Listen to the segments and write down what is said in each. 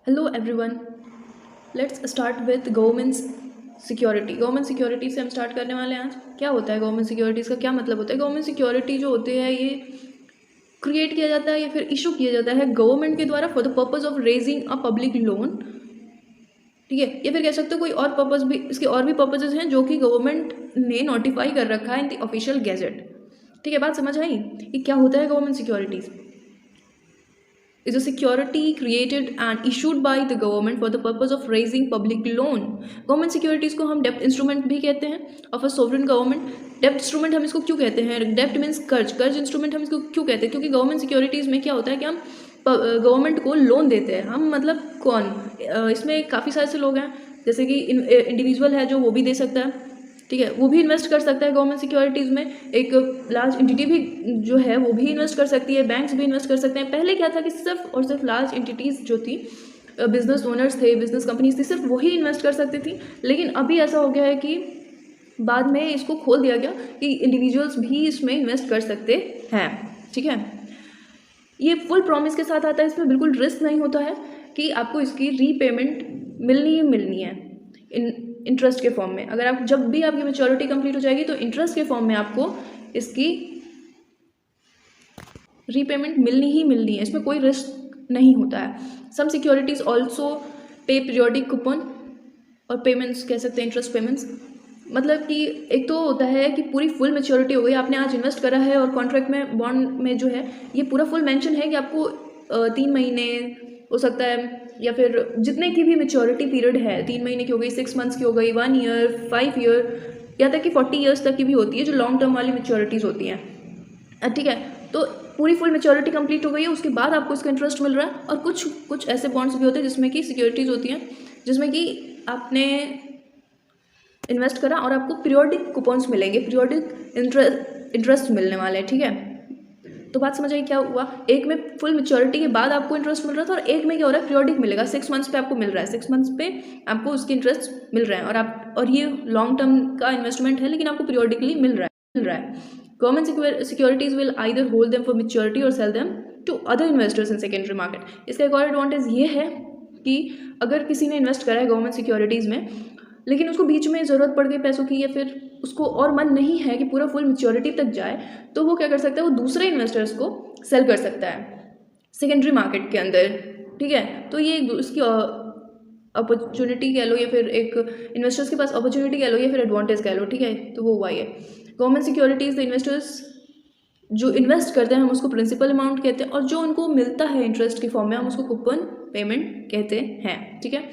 Hello everyone, let's start with government security. Government security से हम start करने वाले हैं आज। क्या होता है गवर्नमेंट सिक्योरिटीज़ का, क्या मतलब होता है? गवर्नमेंट सिक्योरिटी जो होते हैं ये क्रिएट किया जाता है या फिर इशू किया जाता है गवर्नमेंट के द्वारा for the purpose of raising a public loan. ठीक है, या फिर कह सकते हो कोई और पर्पज़ भी, इसके और भी पर्पजेज हैं जो कि गवर्नमेंट ने नोटिफाई कर रखा है इन द ऑफिशियल गैजेट। ठीक है, बात समझ आई कि क्या होता है government securities? is a security created and issued by the government for the purpose of raising public loan. Government securities को हम डेप्ट इंस्ट्रूमेंट भी कहते हैं ऑफ अ सोवरेन गवर्नमेंट। डेप्ट इंस्ट्रूमेंट हम इसको क्यों कहते हैं? डेप्ट मीन्स कर्ज। कर्ज इंस्ट्रूमेंट हम इसको क्यों कहते हैं? क्योंकि गवर्नमेंट सिक्योरिटीज़ में क्या होता है कि हम गवर्नमेंट को लोन देते हैं। हम मतलब कौन? इसमें काफ़ी सारे से लोग हैं, जैसे कि इंडिविजुअल है जो वो भी दे सकता है। ठीक है, वो भी इन्वेस्ट कर सकता है गवर्नमेंट सिक्योरिटीज़ में। एक लार्ज एंटिटी भी जो है वो भी इन्वेस्ट कर सकती है, बैंक्स भी इन्वेस्ट कर सकते हैं। पहले क्या था कि सिर्फ और सिर्फ लार्ज एंटिटीज़ जो थी, बिजनेस ओनर्स थे, बिजनेस कंपनीज थी, सिर्फ वही इन्वेस्ट कर सकती थी। लेकिन अभी ऐसा हो गया है कि बाद में इसको खोल दिया गया कि इंडिविजुअल्स भी इसमें इन्वेस्ट कर सकते हैं। ठीक है, ये फुल प्रॉमिस के साथ आता है, इसमें बिल्कुल रिस्क नहीं होता है कि आपको इसकी रीपेमेंट मिलनी ही मिलनी है इंटरेस्ट के फॉर्म में। अगर आप जब भी आपकी मैच्योरिटी कंप्लीट हो जाएगी तो इंटरेस्ट के फॉर्म में आपको इसकी रीपेमेंट मिलनी ही मिलनी है, इसमें कोई रिस्क नहीं होता है। Some securities also pay periodic coupon और पेमेंट्स, कह सकते हैं इंटरेस्ट पेमेंट्स। मतलब कि एक तो होता है कि पूरी फुल मैच्योरिटी हो गई, आपने आज इन्वेस्ट करा है और कॉन्ट्रैक्ट में, बॉन्ड में जो है ये पूरा फुल मेंशन है कि आपको 3 महीने हो सकता है, या फिर जितने की भी मैच्योरिटी पीरियड है, 3 महीने की हो गई, 6 मंथ्स की हो गई, 1 ईयर, 5 ईयर, या तक कि 40 ईयर्स तक की भी होती है जो लॉन्ग टर्म वाली मैच्योरिटीज़ होती हैं। ठीक है, तो पूरी फुल मैच्योरिटी कंप्लीट हो गई है, उसके बाद आपको इसका इंटरेस्ट मिल रहा है। और कुछ ऐसे बॉन्ड्स भी होते हैं जिसमें कि सिक्योरिटीज़ होती हैं जिसमें कि आपने इन्वेस्ट करा और आपको पीरियोडिक कूपन्स मिलेंगे, पीरियोडिक इंटरेस्ट मिलने वाले हैं। ठीक है, तो बात समझ आई क्या हुआ? एक में फुल मैच्योरिटी के बाद आपको इंटरेस्ट मिल रहा था और एक में क्या हो रहा है, पीरियोडिक मिलेगा। 6 मंथ्स पे आपको मिल रहा है, 6 मंथ्स पे आपको उसकी इंटरेस्ट मिल रहा है। और ये लॉन्ग टर्म का इन्वेस्टमेंट है लेकिन आपको पीरियोडिकली मिल रहा है। Government securities will either hold them for maturity और sell them to other investors in secondary market. इसका एक और एडवांटेज ये है कि अगर किसी ने इन्वेस्ट करा है गवर्नमेंट सिक्योरिटीज़ में, लेकिन उसको बीच में ज़रूरत पड़ गई पैसों की, या फिर उसको और मन नहीं है कि पूरा फुल मैच्योरिटी तक जाए, तो वो क्या कर सकता है, वो दूसरे इन्वेस्टर्स को सेल कर सकता है सेकेंडरी मार्केट के अंदर। ठीक है, तो ये उसकी अपॉर्चुनिटी कह लो, या फिर एक इन्वेस्टर्स के पास अपॉर्चुनिटी कह लो, या फिर एडवांटेज कह लो। ठीक है, तो वो हुआ है गवर्नमेंट सिक्योरिटीज़। द इन्वेस्टर्स जो इन्वेस्ट करते हैं हम उसको प्रिंसिपल अमाउंट कहते हैं, और जो उनको मिलता है इंटरेस्ट के फॉर्म में हम उसको कूपन पेमेंट कहते हैं। ठीक है,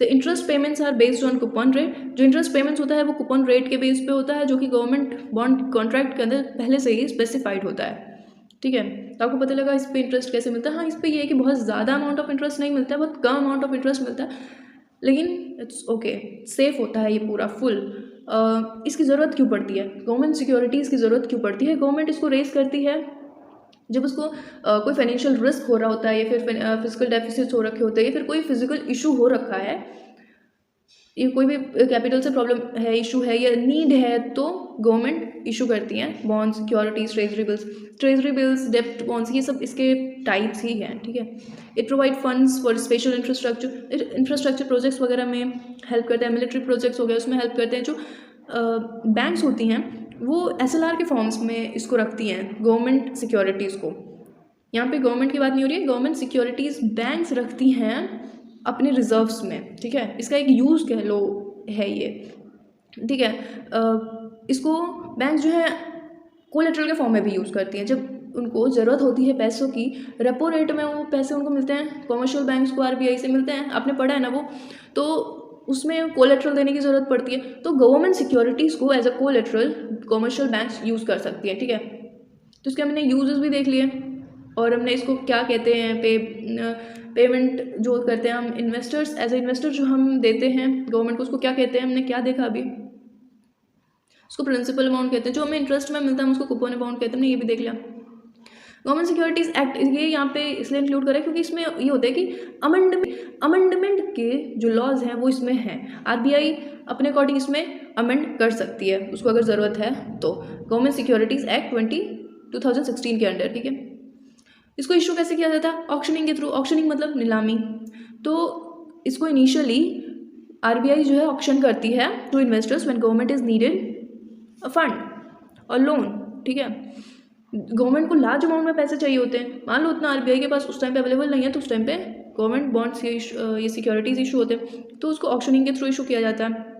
the interest payments are based on coupon rate. जो इंटरेस्ट पेमेंट्स होता है वो कूपन रेट के बेस पे होता है, जो कि गवर्नमेंट बॉन्ड कॉन्ट्रैक्ट के अंदर पहले से ही स्पेसिफाइड होता है। ठीक है, तो आपको पता लगा इस पे इंटरेस्ट कैसे मिलता है। हाँ, इस पे ये है कि बहुत ज़्यादा अमाउंट ऑफ इंटरेस्ट नहीं मिलता है, बहुत कम अमाउंट ऑफ इंटरेस्ट मिलता है, लेकिन इट्स ओके, सेफ होता है ये पूरा फुल। इसकी ज़रूरत क्यों पड़ती है? गवर्नमेंट सिक्योरिटीज़ की ज़रूरत क्यों पड़ती है? गवर्नमेंट इसको रेज करती है जब उसको कोई फाइनेंशियल रिस्क हो रहा होता है, या फिर फिजिकल डेफिसिट हो रखे होते हैं, या फिर कोई फिजिकल इशू हो रखा है, ये कोई भी कैपिटल से प्रॉब्लम है, इशू है या नीड है, तो गवर्नमेंट इशू करती हैं बॉन्ड्स, सिक्योरिटीज, ट्रेजरी बिल्स, डेप्ट बॉन्ड्स, ये सब इसके टाइप्स ही हैं। ठीक है, it provide funds for special infrastructure projects वगैरह में हेल्प करता है। मिलिट्री प्रोजेक्ट्स हो गए उसमें हेल्प करते हैं। जो बैंक्स होती हैं वो SLR के फॉर्म्स में इसको रखती हैं गवर्नमेंट सिक्योरिटीज़ को। यहाँ पे गवर्नमेंट की बात नहीं हो रही है, गवर्नमेंट सिक्योरिटीज़ बैंक्स रखती हैं अपने रिजर्व्स में। ठीक है, इसका एक यूज़ कह लो है ये। ठीक है, इसको बैंक जो है कोलेटरल के फॉर्म में भी यूज़ करती हैं। जब उनको ज़रूरत होती है पैसों की, रेपो रेट में वो पैसे उनको मिलते हैं, कमर्शियल बैंक्स को RBI से मिलते हैं, आपने पढ़ा है ना वो, तो उसमें कोलेटरल देने की ज़रूरत पड़ती है, तो गवर्नमेंट सिक्योरिटीज़ को as a collateral commercial banks use कर सकती है। ठीक है, तो इसके हमने यूजेस भी देख लिए, और हमने इसको क्या कहते हैं, पेमेंट जो करते हैं हम इन्वेस्टर्स, एज ए इन्वेस्टर जो हम देते हैं गवर्नमेंट को, उसको क्या कहते हैं? हमने क्या देखा अभी, उसको प्रिंसिपल अमाउंट कहते हैं। जो हमें इंटरेस्ट में मिलता है उसको कूपन अमाउंट कहते हैं, हमने ये भी देख लिया। गवर्नमेंट सिक्योरिटीज़ एक्ट ये यहाँ पे इसलिए इंक्लूड करें क्योंकि इसमें ये होता है कि अमेंडमेंट के जो लॉज हैं वो इसमें हैं। RBI अपने अकॉर्डिंग इसमें अमेंड कर सकती है उसको अगर ज़रूरत है तो, गवर्नमेंट सिक्योरिटीज़ एक्ट 2016 के अंडर। ठीक है, इसको इशू कैसे किया जाता है? ऑक्शनिंग के थ्रू। ऑक्शनिंग मतलब नीलामी। तो इसको इनिशियली आरबीआई जो है ऑक्शन करती है to investors when government is needed a fund और लोन, ठीक है। गवर्नमेंट को लार्ज अमाउंट में पैसे चाहिए होते हैं, मान लो उतना आरबीआई के पास उस टाइम पे अवेलेबल नहीं है, तो उस टाइम पे गवर्नमेंट बॉन्ड्स ये सिक्योरिटीज़ इशू होते हैं, तो उसको ऑक्शनिंग के थ्रू इशू किया जाता है।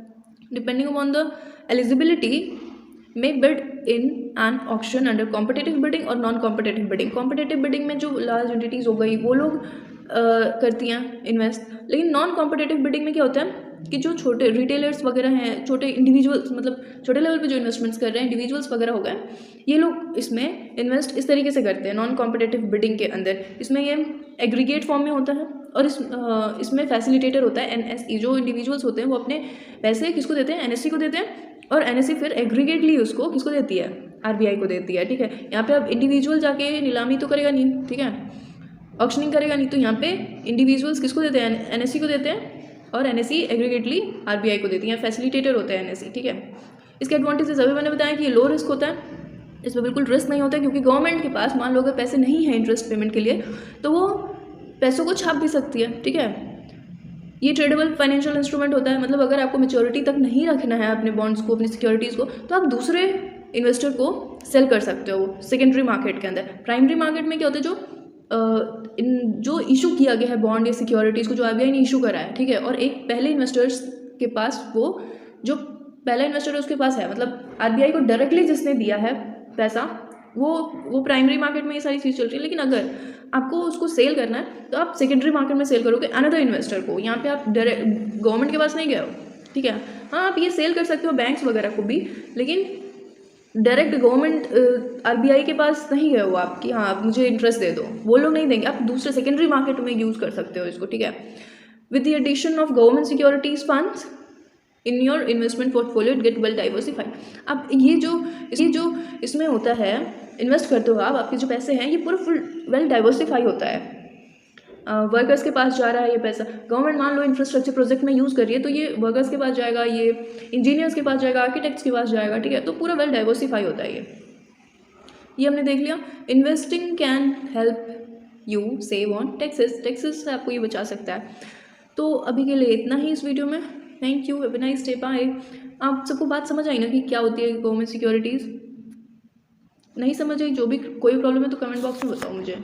डिपेंडिंग अपॉन द एलिजिबिलिटी में bid in an auction under competitive bidding और non competitive bidding. Competitive bidding में जो लार्ज एंटिटीज़ हो गई वो लोग करती हैं इन्वेस्ट, लेकिन नॉन कॉम्पिटेटिव बिडिंग में क्या होता है कि जो छोटे रिटेलर्स वगैरह हैं, छोटे इंडिविजुअल्स, मतलब छोटे लेवल पे जो इन्वेस्टमेंट्स कर रहे हैं इंडिविजुअल्स वगैरह हो गए, ये लोग इसमें इन्वेस्ट इस तरीके से करते हैं नॉन कॉम्पिटेटिव बिडिंग के अंदर। इसमें ये एग्रीगेट फॉर्म में होता है और इसमें फैसिलिटेटर होता है एनएसई। जो इंडिविजुअल्स होते हैं वो अपने पैसे किसको देते हैं, एनएसई को देते हैं, और एनएसई फिर एग्रीगेटली उसको किसको देती है, आरबीआई को देती है, ठीक है। यहाँ पे अब इंडिविजुअल जाके नीलामी तो करेगा नहीं, ठीक है, ऑक्शनिंग करेगा नहीं, तो यहाँ पे इंडिविजुअल्स किसको देते हैं, एनएसई को देते हैं, और एनएसई एग्रीगेटली आरबीआई को देती है, फैसिलिटेटर होता है एनएसई, ठीक है। इसके एडवांटेजेस अभी मैंने बताया कि ये लो रिस्क होता है, इसमें बिल्कुल रिस्क नहीं होता है, क्योंकि गवर्नमेंट के पास मान लो अगर पैसे नहीं हैं इंटरेस्ट पेमेंट के लिए, तो वो पैसों को छाप भी सकती है, ठीक है। ये ट्रेडेबल फाइनेंशियल इंस्ट्रूमेंट होता है, मतलब अगर आपको मेच्योरिटी तक नहीं रखना है अपने बॉन्ड्स को, अपनी सिक्योरिटीज़ को, तो आप दूसरे इन्वेस्टर को सेल कर सकते हो सेकेंडरी मार्केट के अंदर। प्राइमरी मार्केट में क्या होता है, जो इशू किया गया है बॉन्ड या सिक्योरिटीज़ को, जो आरबीआई ने इशू करा है, ठीक है, और एक पहले इन्वेस्टर्स के पास, वो जो पहला इन्वेस्टर है उसके पास है, मतलब आरबीआई को डायरेक्टली जिसने दिया है पैसा, वो प्राइमरी मार्केट में ये सारी चीज़ चल रही है। लेकिन अगर आपको उसको सेल करना है तो आप सेकेंडरी मार्केट में सेल करोगे अनदर इन्वेस्टर को। यहाँ पे आप डायरेक्ट गवर्नमेंट के पास नहीं गए हो, ठीक है। हाँ, आप ये सेल कर सकते हो बैंक्स वगैरह को भी, लेकिन डायरेक्ट गवर्नमेंट आरबीआई के पास नहीं गए हो आप कि हाँ आप मुझे इंटरेस्ट दे दो, वो लोग नहीं देंगे। आप दूसरे सेकेंडरी मार्केट में यूज़ कर सकते हो इसको, ठीक है। With the addition of government securities funds in your investment portfolio, it get well diversified. अब ये जो इसमें होता है, इन्वेस्ट करते हो आप, आपके जो पैसे हैं ये पूरा फुल वेल डाइवर्सिफाई होता है। वर्कर्स के पास जा रहा है ये पैसा, गवर्नमेंट मान लो इंफ्रास्ट्रक्चर प्रोजेक्ट में यूज़ कर रही है, तो ये वर्कर्स के पास जाएगा, ये इंजीनियर्स के पास जाएगा, आर्किटेक्ट्स के पास जाएगा, ठीक है। तो पूरा वेल डाइवर्सिफाई होता है ये हमने देख लिया। Investing can help you save on taxes से आपको ये बचा सकता है। तो अभी के लिए इतना ही इस वीडियो में। Thank you, have a nice day, bye. आप सबको बात समझ आई ना कि क्या होती है गवर्नमेंट सिक्योरिटीज़? नहीं समझ आई, जो भी कोई प्रॉब्लम है तो कमेंट बॉक्स में बताओ मुझे।